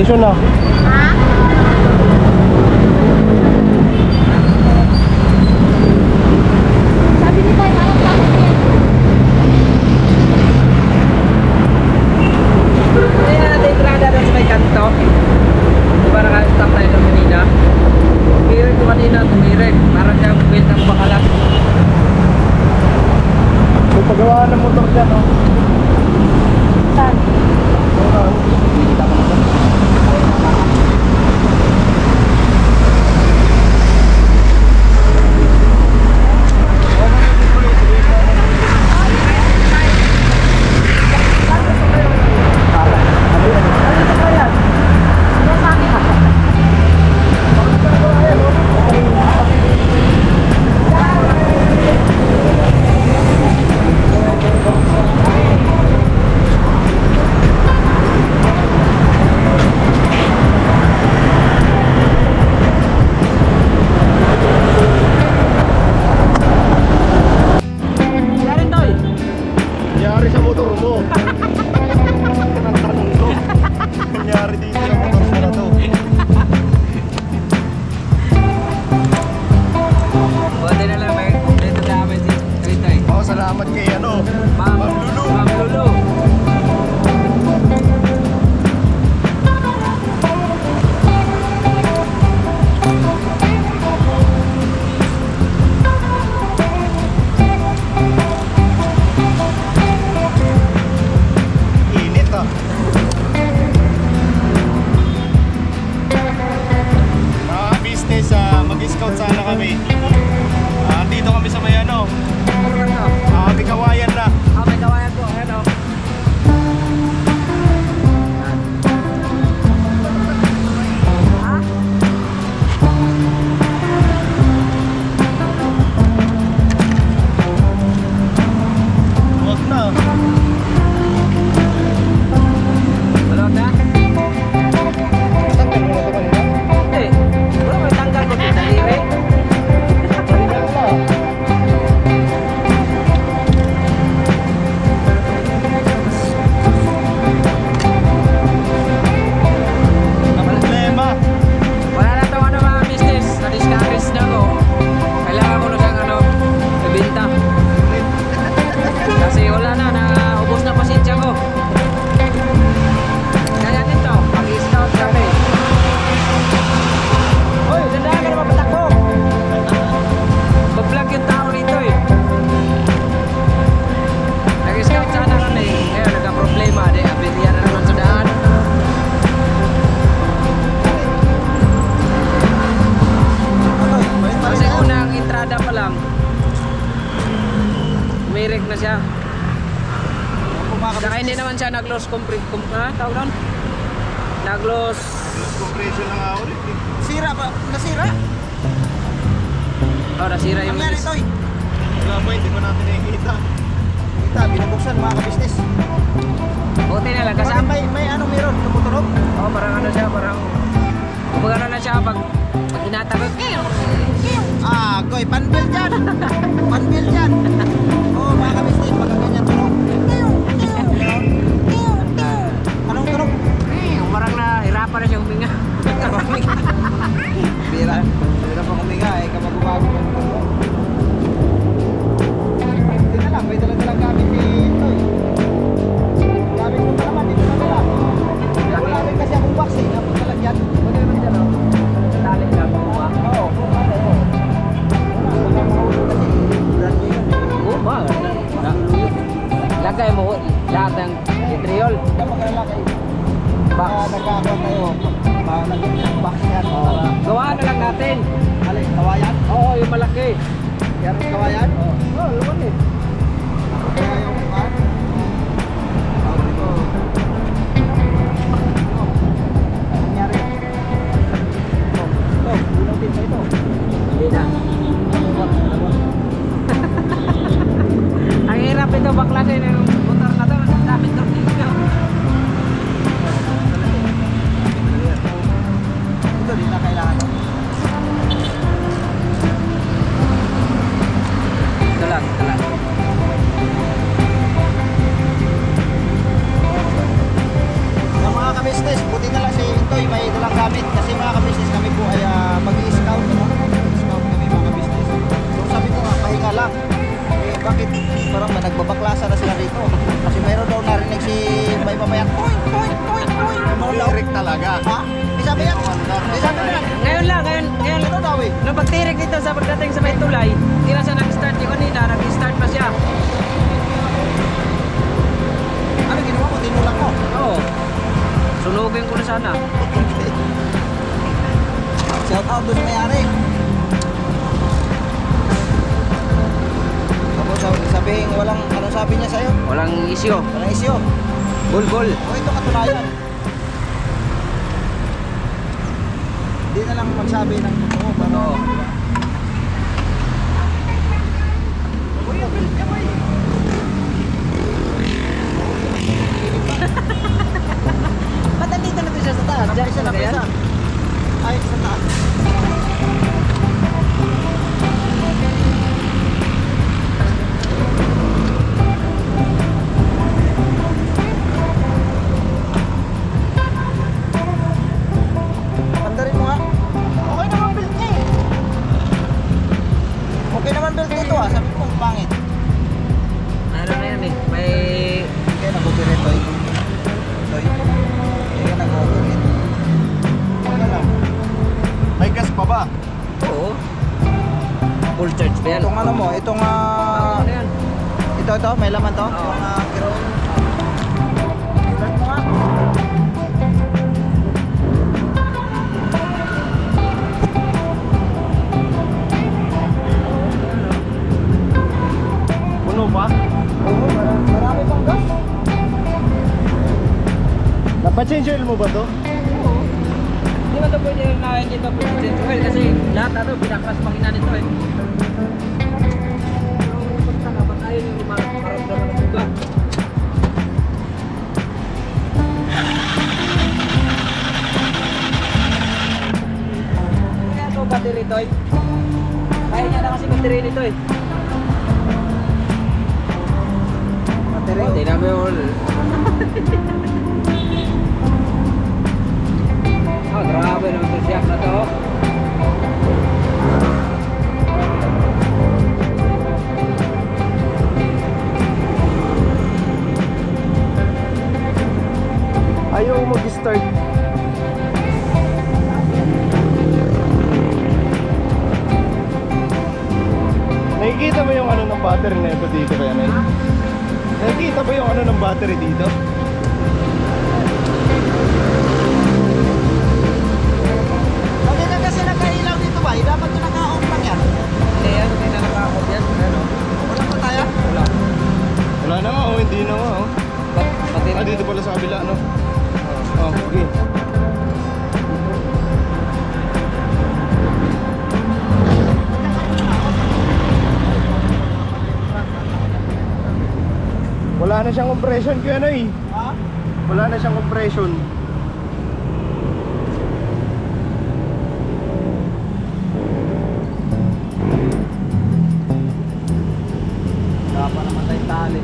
compression na. Ha? Sabi ni Tay, anong tapos yan? Kaya natin entrada doon sa may kanto. Diba naka-stop tayo doon kanina? Tumirik ko kanina, tumirik. Parang siyang build ng bakalas. May pagawaan ng motor dyan, no? Saan? Nangyari sa motor mo. Ang tanong ko. Nangyari dito sa motor mo na to. Buti na lang may dito sa amin si Tritoy. Oh, salamat kay ano, Ma'am Lulu. Ma'am Lulu. Init ah. Mga business, mag-scout sana kami. Dito kami sa may ano, may kawayan na. May kawayan po. Ayan o. Huwag na. Ano na? Tanggal mo na ito kanina. Eh, wala may tanggal ko dito sa lirik. Kanina na. Ang problema. Wala na ito ano mga business. Na-discourage na ako. Kailangan ko na siyang ano, ibenta. Kasi wala na, naubos na pasensya ko. Kaya nito, mag-scout kami. Hoy, dandahan ka na mapatakbo. Mag-vlog yung tao rito eh. Nag-scout sana kami. Ngayon, nagka-problema. Abirya na naman sa daan. Kasi unang entrada pa lang, umirik na siya. Saka hindi naman siya nag-loss tawag doon? Nag-loss. Compression na nga ulit eh. Sira ba? Nasira? Oh, nasira yung Ang nangyari ito eh. Wala pa, hindi pa natin nakikita. Kita, binubuksan mga kabisnes. Buti na lang Bakit kasama. may ano meron? Tumutunog? Oh, parang ano siya, parang kumagano na siya pag tinatagod. Ah, goy, panbil dyan. Panbil dyan. Oo, mga kabisnes, pagka ganyan tunog. Anong tunog? Parang nahirapan na siya huminga. Bira. Bira pang huminga eh, kapag umago ng tunog. Hindi na lang, may dala-dalang gamit si Toy. Gamit ko pa naman, dito na nila. Wala rin kasi akong box eh, napos na lang yan. Buti naman siya, no? Tali lang, buwa. Oo, wala mahulog kasi brand new yun. Buwa, lagay mo lahat ng vitriol. Kapag lalaki, Box. nagkakaroon tayo, lagyan ng box yan. Para, Gawaan na lang natin. alin, kawayan? Oo, yung malaki. Yan ang kawayan? Oo. Oo, luman eh. Kaya yung tawag dito. Ano nangyari? Ito, ulang din sa ito. Hindi na. Ang hirap ito baklasin yung motor na to. Ang dami tornilyo. Ito, di na kailangan. Ito lang, ito lang. Sa mga kabisnes, buti na lang si Intoy. bakit parang may nagbabaklasa na sila rito. Kasi mayroon daw narinig si may babayan. Toy. Direct talaga. Ha? Di sabi yan. Di sabi yan. Ngayon lang, ngayon Ito daw eh. nung pagtirik dito sa pagdating sa may tulay, hindi na siya nag-start yung kanina, nag-start pa siya. Ano ginawa mo? Tinulak mo. Oo. Sunugin ko na sana. Shout out doon sa may-ari. Tapos sabihin walang, anong sabi niya sa'yo? Walang isyo. Walang isyo. Bulbul. O ito katunayan. Hindi na lang magsabi ng totoo. Pero... Oo. Ba't nandito na ito siya sa taas? Diyan siya napisa. Ay, sa taas. Pandarin mo nga. Okay naman build niya eh. Okay naman build nito ah. Sabi ko kung pangit. Ano na yan eh, may... Kaya nag-operate to eh. Toy. Kaya nag-operate. Wala lang. May gas pa ba? Oo. Full charge ba yan? Itong ano mo, itong Ano yan? ito, may laman to? Oo. Yung Kiron. Start mo nga. Puno pa? Oo, marami pang gas. Napa-change oil mo ba to? Hindi ba ito pwede na dito full charge oil kasi lahat ano, pinaklas makina nito eh. Pero ba't ayaw yung maramdaman ng buga? Kaya ito battery ito eh. Kaya niya na kasi battery nito eh. Battery. Hindi namin all. Oh, grabe naman ito siyak na to. Ayaw mag-start. Nakikita mo yung ano ng battery na ito dito kaya Nay? Nakikita ba yung ano ng battery dito? Bakit ka kasi nagkailaw dito ba? Dapat yung naka-off lang yan. Hindi yan, hindi na nakakot yan. Ano? Wala pa tayo? Wala. Wala na nga oh, hindi na nga oh. Battery. Ah, dito pala sa kabila ano? Oh, sige. Wala na siyang compression kaya Nay. Ha? Wala na siyang compression. Dapat naman tayong tali.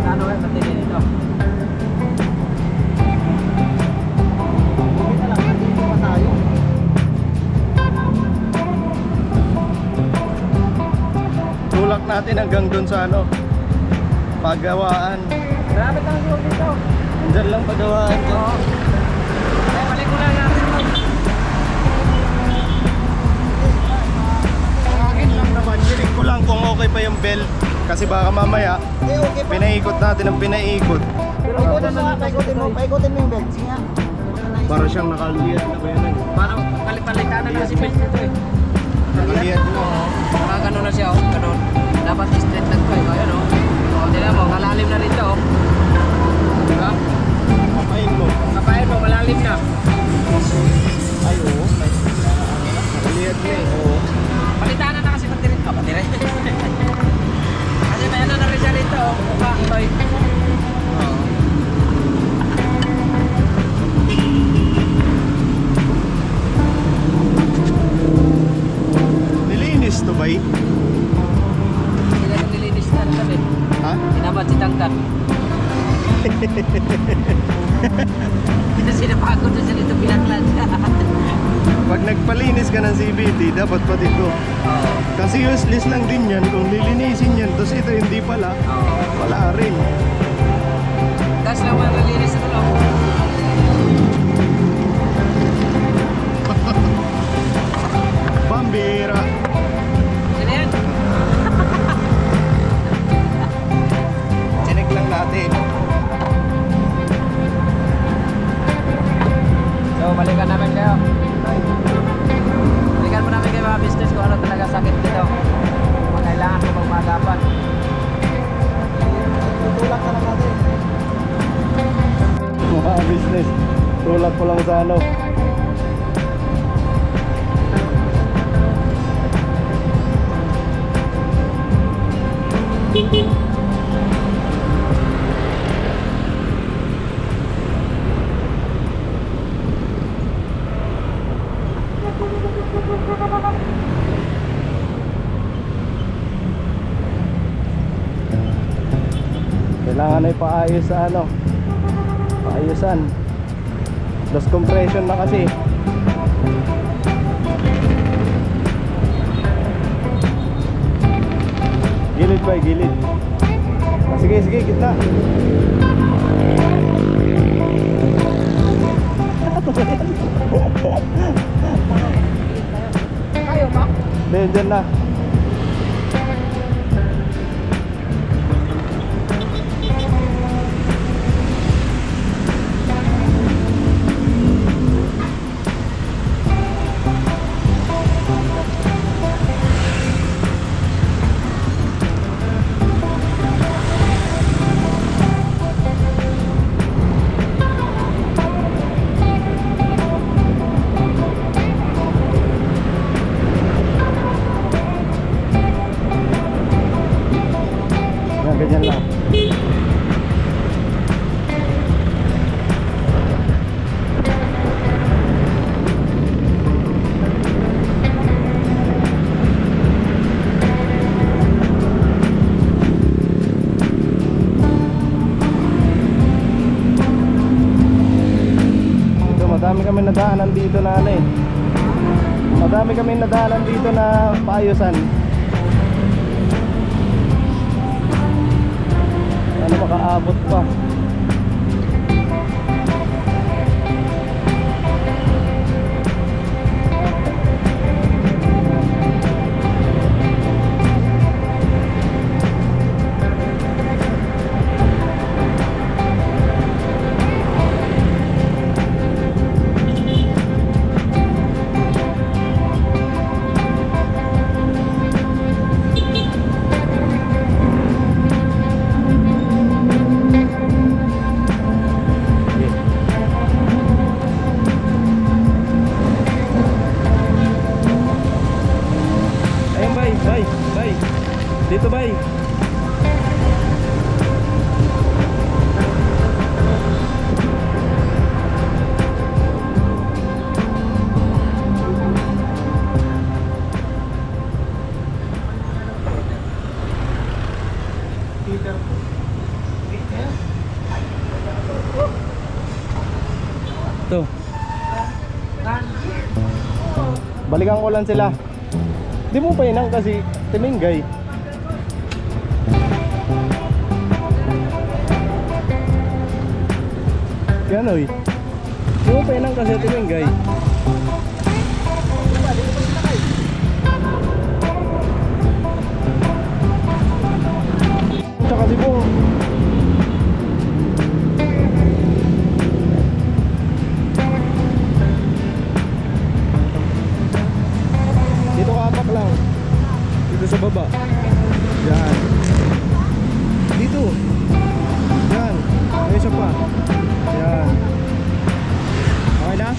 Ano ba battery nito? Hindi na lang. Dito pa tayo. Tulak natin hanggang dun sa ano, pagawaan. Grabe lang yung dito. Diyan lang pagawaan dyan. Oo. Kaya palikulan natin ito. Akin lang naman, chinig ko lang kung okay pa yung belt. Kasi baka mamaya, Eh, okay pa. pinaikot natin ang pinaikot. Paikutin mo nga, paikutin mo. Paikutin mo yung belt. Sige nga. Para siyang nakaliyad na ba yan Nay? Parang palipalitanan na kasi belt nito eh. Nakaliyad na. Mga ganun na siya oh, ganun. Dapat straight lang ko eh. Ayan oh. O, tignan mo, malalim na rito oh. Diba? Kapain mo. Kapain mo, malalim na. Ay oo. Nakaliyad na eh. Oo. Palitanan na kasi battery. Ah, battery. Kasi may ano na rin siya rito oh. Mukha, toy. Oo. Nilinis to ba eh? Hindi na yung nilinis na sabi. Ha? Tinamad si Tangkan. Kasi napagod na siya dito pinaklan. Pag magpalinis ka ng CVT, dapat pati ito. Oo. Kasi useless lang din yan kung lilinisin yan, tapos ito hindi pala, Oo. wala rin. Tapos naman, nalinis ko lang. Pambira. Ano yan? Chinek lang natin. So, balikan namin kayo. Balikan mo namin kayo mga business kung ano talaga sakit dito. Kung kailangan mo bang magapan. Tutulak ka na natin. Mga business, tulad ko lang sa ano. Kailangan ay paayos sa ano, paayusan. Loss compression na kasi. Gilid ba? Gilid. Ah, sige, sige, gitna. Kayo ba? Dyan na. Yan, ganyan lang. Ito, madami kami nadaanan dito na ano eh. Madami kami nadaanan dito na paayusan. Ano makaabot pa? Ayun, bay, bay, bay. Dito, bay. Ito. Balikan ko lang sila. Di mo pa inang kasi timinggay. Yan oy. Di mo pa inang kasi timinggay. Tsaka si Bong. Dito ka apak lang. Dito sa baba. Yan. Dito. Yan. May isa pa. Yan. Okay na?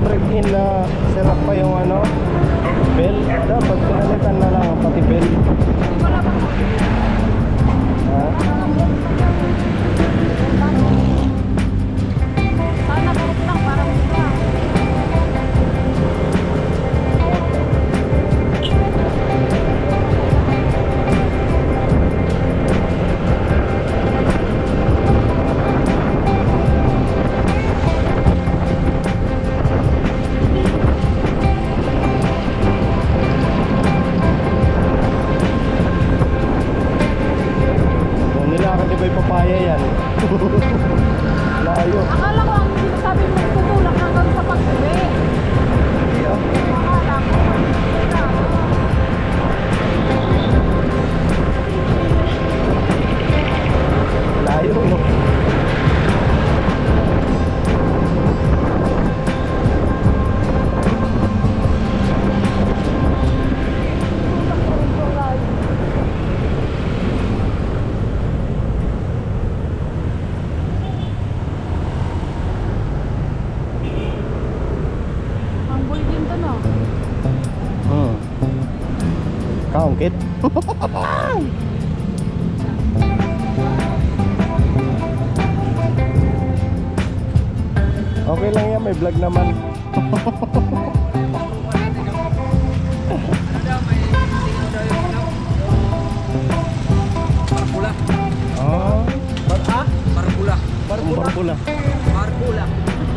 break-in na sirap pa yung ano, bell. Dapat pinalitan na lang pati bell. Ha? Sana balik lang para mura. Kung nilakad ni Bay Papaya yan. Layo. Akala ko ang sinasabi mo tutulak hanggang sa pag-uwi. Akala ko. Layo, no? Ang bulgin to no. Kaungkit. Okay lang yan, may vlog naman. Marpula. Oh, Marpula. barbula. Marpula.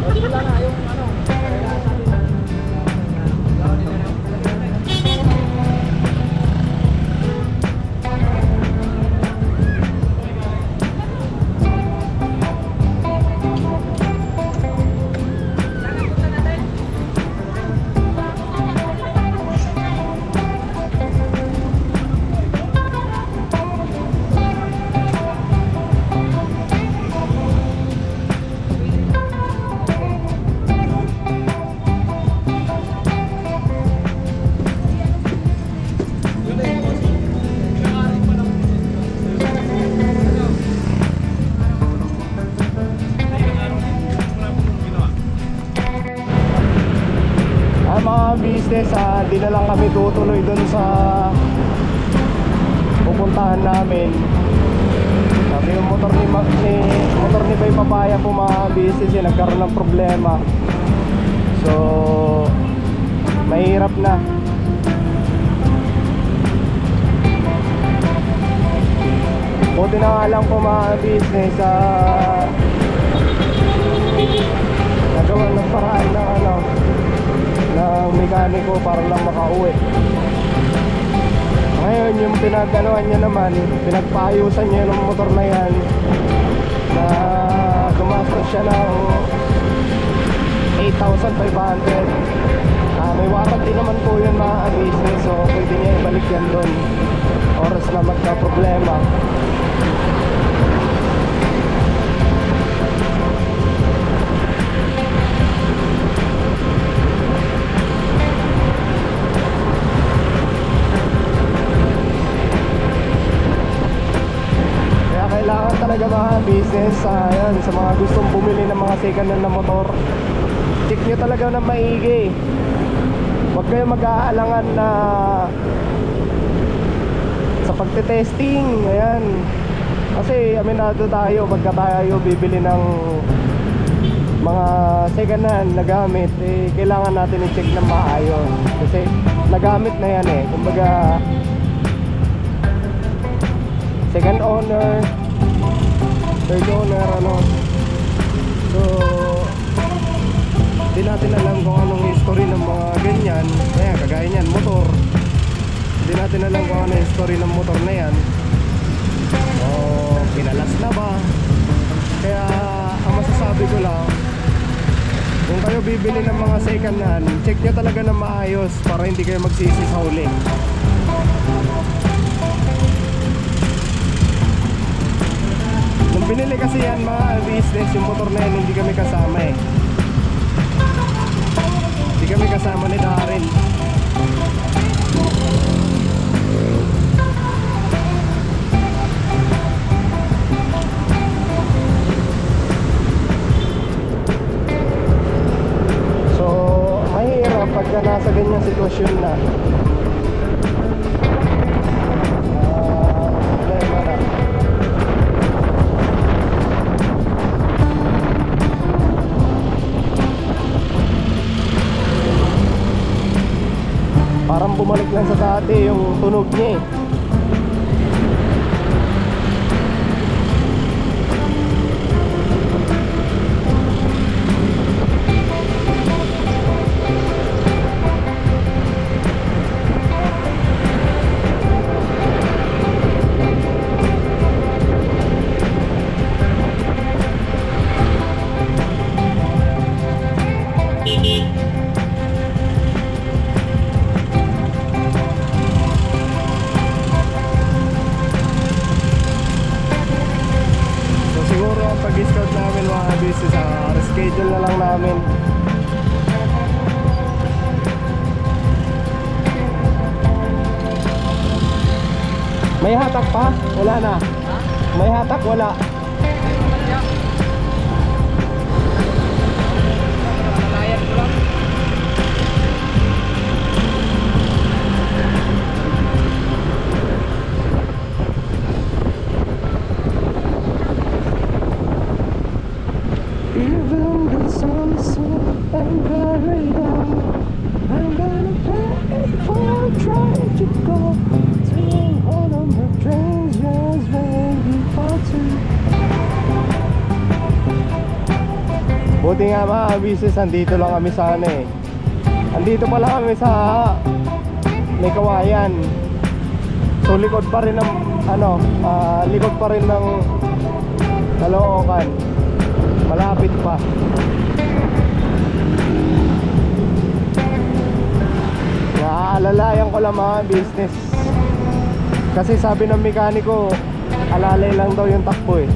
Marpula na yung ano. Mga business, di na lang kami tutuloy dun sa pupuntahan namin. Sabi yung motor ni Bay Papaya po mga business yun, nagkaroon ng problema. So mahirap na. Buti na nga lang po mga business, nagawa ng paraan ng ano, ng mekaniko para lang makauwi. Ngayon yung pinaganoan niya naman, pinagpaayusan niya ng motor na yan, na gumastos siya ng 8,500. May warranty naman po yun mga business, so pwede niya ibalik yan doon oras na magka-problema. Kailangan talaga mga business, yan, sa mga gustong bumili ng mga second hand na motor, check nyo talaga na maigi. Huwag kayo mag-aalangan na sa pagte-testing. Ayan, kasi aminado tayo pagka tayo bibili ng mga second hand na gamit, kailangan natin i-check ng maayos, kasi nagamit na yan kumbaga second owner, third owner, ano. So hindi natin alam kung anong history ng mga ganyan. Ayan, kagaya niyan, motor. Hindi natin alam kung anong history ng motor na yan. O pinalas na ba. Kaya ang masasabi ko lang, kung kayo bibili ng mga second hand, check nyo talaga na maayos para hindi kayo magsisi sa huli. Nung binili kasi yan mga business, yung motor na yan, hindi kami kasama Hindi kami kasama ni Darren. So pagka nasa ganyang sitwasyon na problema na. Parang bumalik lang sa dati yung tunog niya eh. So siguro ang pag-scout namin mga business, reschedule na lang namin. May hatak pa? Wala na. May hatak? Wala. Nalayan ko lang. Even the sunset and very down, I'm gonna pay for trying to go to one of my dreams just maybe for two. Buti nga mga business, andito lang kami sa ano eh. Andito pala kami sa may kawayan. So likod pa rin ng ano, likod pa rin ng Caloocan. Malapit pa. Naaalalayan ko lang mga business. Kasi sabi ng mekaniko, alalay lang daw yung takbo eh.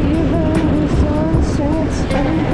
Even the sun sets and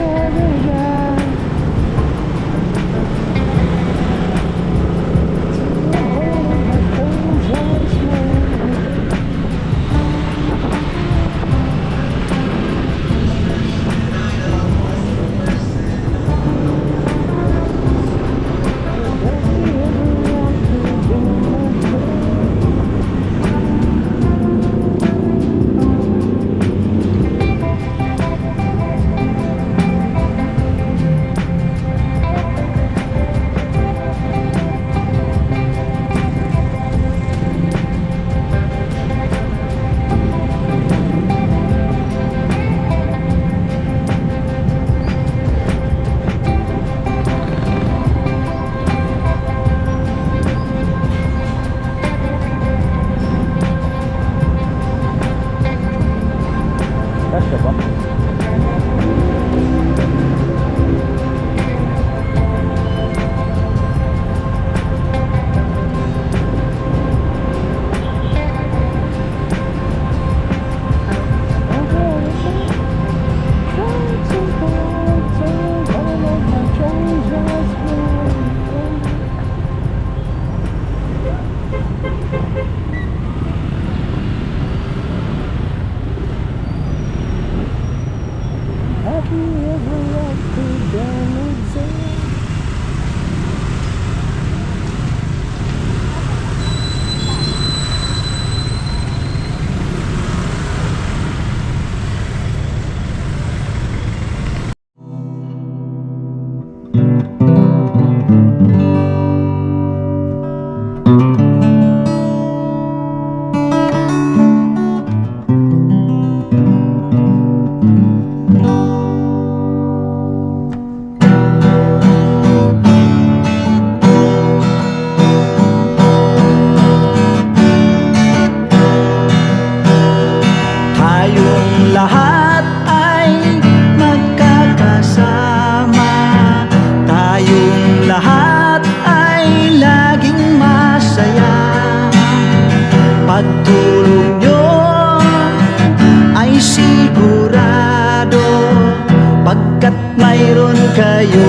kayo,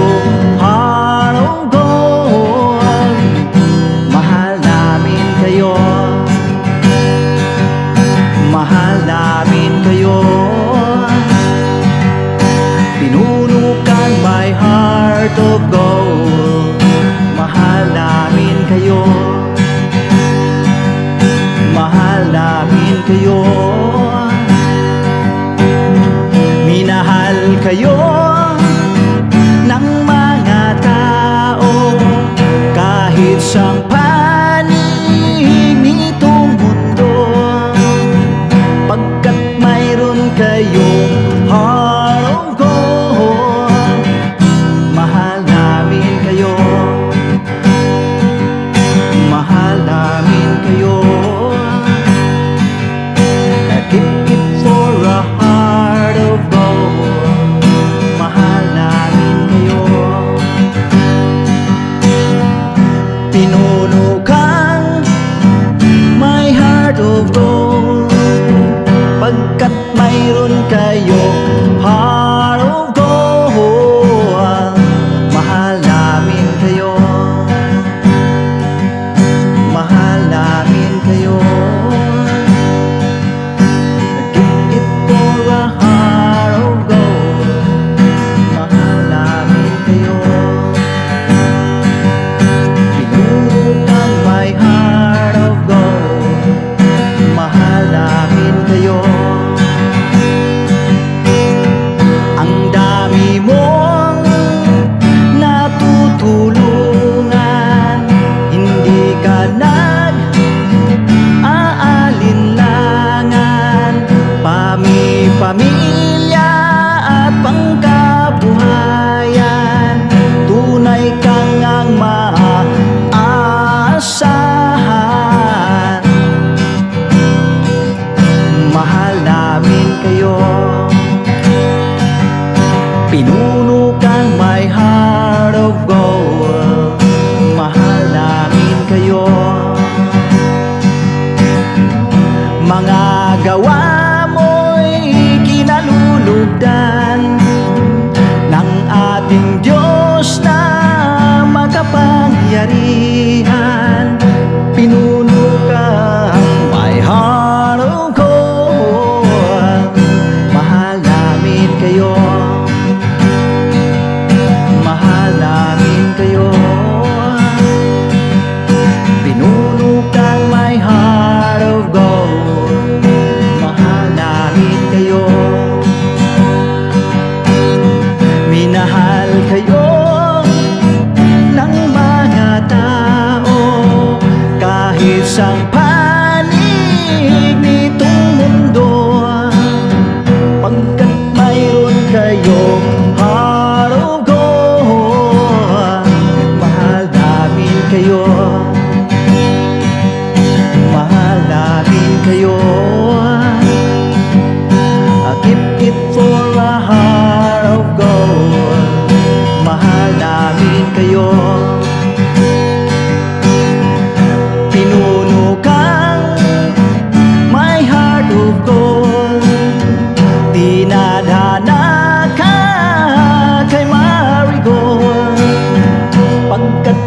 heart of gold. Mahal namin kayo, mahal namin kayo. Pinunukan my heart of gold. Mahal namin kayo, mahal namin kayo. Minahal kayo ng mga tao kahit sang panig nitong mundo, pagkat mayroon kayong heart of gold. Mahal namin kayo, mahal namin kayo. Keep it for a heart of gold. Mahal namin kayo. Pinunukan my heart of gold, pagkat mayroon kayo heart of gold. Mahal namin kayo, mahal namin kayo. Keep it for a heart of gold. Mahal namin kayo. Pinunukan my heart of gold. Mahal namin kayo. Ang dami mong natutulungan, hindi ka nag-aalinlangan. Pamilya at pangkabuhayan, tunay kang ang maaasahan. Mahal namin kayo. Pinunukan my heart of gold. Mahal namin kayo. Mga gawa mo'y kinalulugdan ng ating Diyos na makapangyarihan. Pinunukan my heart of gold. Mahal namin kayo, mahal namin kayo. Pinunukan my heart of gold. Mahal namin kayo. Minahal kayo ng mga tao kahit sang panig nitong mundo, pagkat mayroon kayong heart of gold. Mahal namin kayo, mahal namin kayo. Keep it for a heart of gold. Mahal namin kayo. Pinunukan my heart of gold. Dinadhana ka kay Marigold, pagkat